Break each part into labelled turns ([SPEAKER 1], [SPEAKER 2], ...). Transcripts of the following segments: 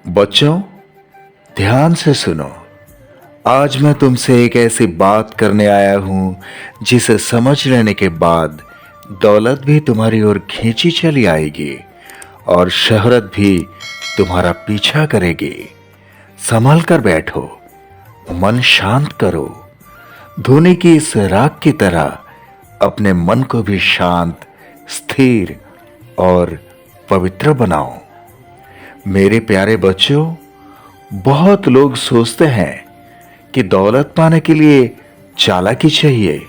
[SPEAKER 1] बच्चों, ध्यान से सुनो। आज मैं तुमसे एक ऐसी बात करने आया हूं जिसे समझ लेने के बाद दौलत भी तुम्हारी ओर खींची चली आएगी और शोहरत भी तुम्हारा पीछा करेगी। संभल कर बैठो, मन शांत करो। धोनी की इस राख की तरह अपने मन को भी शांत, स्थिर और पवित्र बनाओ। मेरे प्यारे बच्चों, बहुत लोग सोचते हैं कि दौलत पाने के लिए चालाकी चाहिए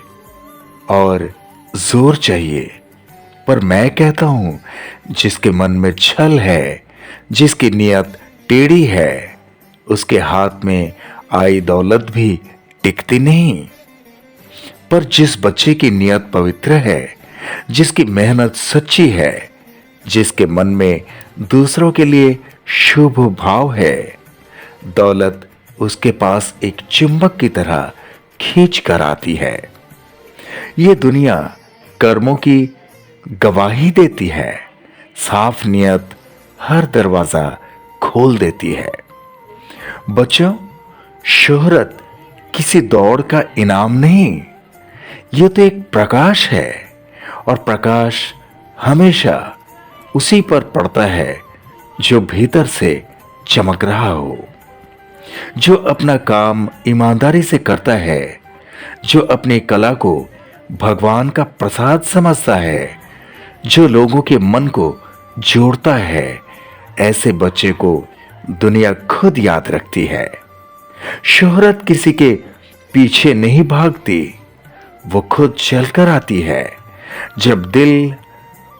[SPEAKER 1] और जोर चाहिए, पर मैं कहता हूं जिसके मन में छल है, जिसकी नियत टेढ़ी है, उसके हाथ में आई दौलत भी टिकती नहीं। पर जिस बच्चे की नियत पवित्र है, जिसकी मेहनत सच्ची है, जिसके मन में दूसरों के लिए शुभ भाव है, दौलत उसके पास एक चुंबक की तरह खींच कर आती है। ये दुनिया कर्मों की गवाही देती है। साफ नियत हर दरवाजा खोल देती है। बच्चों, शोहरत किसी दौड़ का इनाम नहीं, ये तो एक प्रकाश है, और प्रकाश हमेशा उसी पर पड़ता है जो भीतर से चमक रहा हो, जो अपना काम ईमानदारी से करता है, जो अपनी कला को भगवान का प्रसाद समझता है, जो लोगों के मन को जोड़ता है। ऐसे बच्चे को दुनिया खुद याद रखती है। शोहरत किसी के पीछे नहीं भागती, वो खुद चलकर आती है जब दिल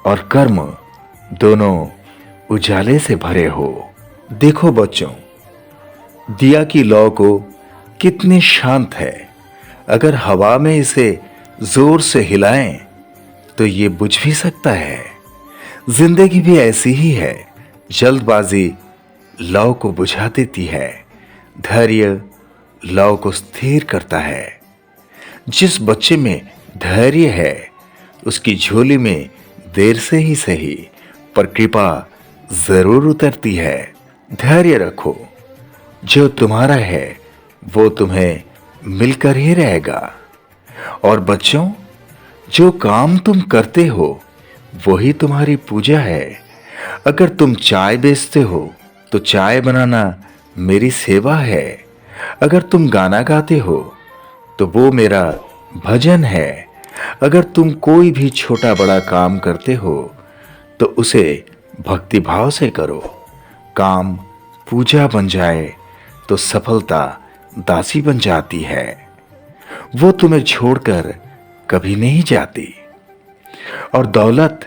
[SPEAKER 1] और कर्म दोनों उजाले से भरे हो। देखो बच्चों, दिया की लौ को कितनी शांत है। अगर हवा में इसे जोर से हिलाएं तो ये बुझ भी सकता है। जिंदगी भी ऐसी ही है। जल्दबाजी लौ को बुझा देती है, धैर्य लौ को स्थिर करता है। जिस बच्चे में धैर्य है, उसकी झोली में देर से ही सही पर कृपा जरूर उतरती है। धैर्य रखो, जो तुम्हारा है वो तुम्हें मिलकर ही रहेगा। और बच्चों, जो काम तुम करते हो वही तुम्हारी पूजा है। अगर तुम चाय बेचते हो तो चाय बनाना मेरी सेवा है। अगर तुम गाना गाते हो तो वो मेरा भजन है। अगर तुम कोई भी छोटा बड़ा काम करते हो तो उसे भक्ति भाव से करो। काम पूजा बन जाए तो सफलता दासी बन जाती है। वो तुम्हें छोड़कर कभी नहीं जाती। और दौलत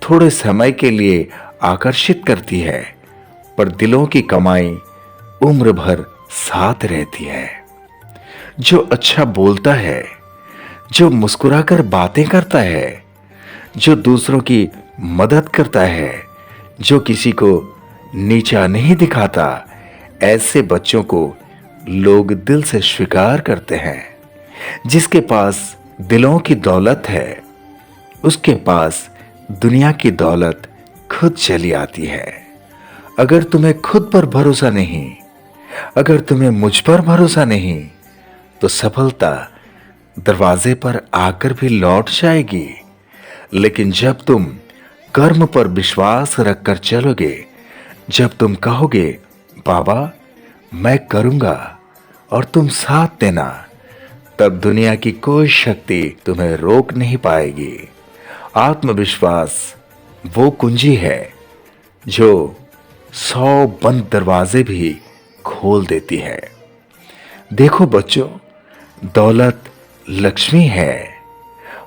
[SPEAKER 1] थोड़े समय के लिए आकर्षित करती है, पर दिलों की कमाई उम्र भर साथ रहती है। जो अच्छा बोलता है, जो मुस्कुराकर बातें करता है, जो दूसरों की मदद करता है, जो किसी को नीचा नहीं दिखाता, ऐसे बच्चों को लोग दिल से स्वीकार करते हैं। जिसके पास दिलों की दौलत है, उसके पास दुनिया की दौलत खुद चली आती है। अगर तुम्हें खुद पर भरोसा नहीं, अगर तुम्हें मुझ पर भरोसा नहीं, तो सफलता दरवाजे पर आकर भी लौट जाएगी। लेकिन जब तुम कर्म पर विश्वास रखकर चलोगे, जब तुम कहोगे बाबा मैं करूंगा और तुम साथ देना, तब दुनिया की कोई शक्ति तुम्हें रोक नहीं पाएगी। आत्मविश्वास वो कुंजी है जो 100 बंद दरवाजे भी खोल देती है। देखो बच्चों, दौलत लक्ष्मी है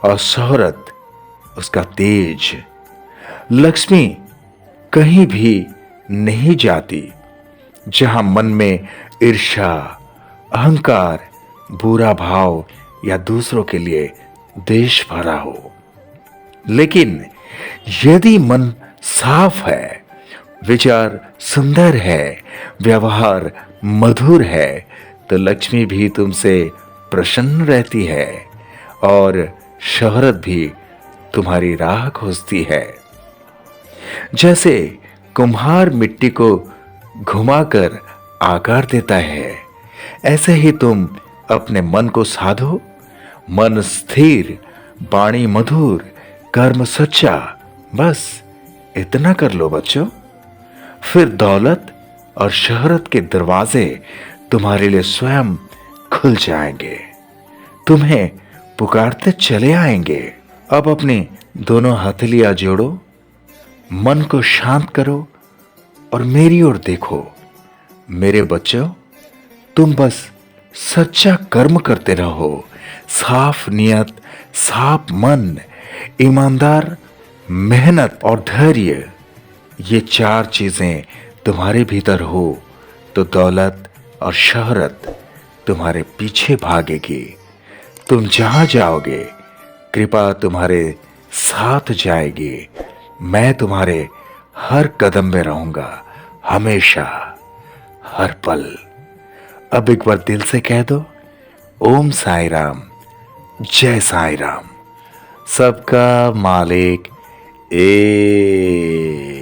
[SPEAKER 1] और शोहरत उसका तेज। लक्ष्मी कहीं भी नहीं जाती जहां मन में ईर्ष्या, अहंकार, बुरा भाव या दूसरों के लिए द्वेष भरा हो। लेकिन यदि मन साफ है, विचार सुंदर है, व्यवहार मधुर है, तो लक्ष्मी भी तुमसे प्रसन्न रहती है और शोहरत भी तुम्हारी राह खोजती है। जैसे कुम्हार मिट्टी को घुमाकर आकार देता है। ऐसे ही तुम अपने मन को साधो। मन स्थिर, वाणी मधुर, कर्म सच्चा। बस इतना कर लो बच्चों। फिर दौलत और शोहरत के दरवाजे तुम्हारे लिए स्वयं खुल जाएंगे, तुम्हें पुकारते चले आएंगे। अब अपनी दोनों हथेलियां जोड़ो, मन को शांत करो और मेरी ओर देखो। मेरे बच्चों, तुम बस सच्चा कर्म करते रहो। साफ नियत, साफ मन, ईमानदार मेहनत और धैर्य, ये चार चीजें तुम्हारे भीतर हो तो दौलत और शोहरत तुम्हारे पीछे भागेगी। तुम जहां जाओगे कृपा तुम्हारे साथ जाएगी। मैं तुम्हारे हर कदम में रहूंगा, हमेशा, हर पल। अब एक बार दिल से कह दो, ओम साई राम, जय साई राम। सबका मालिक एक।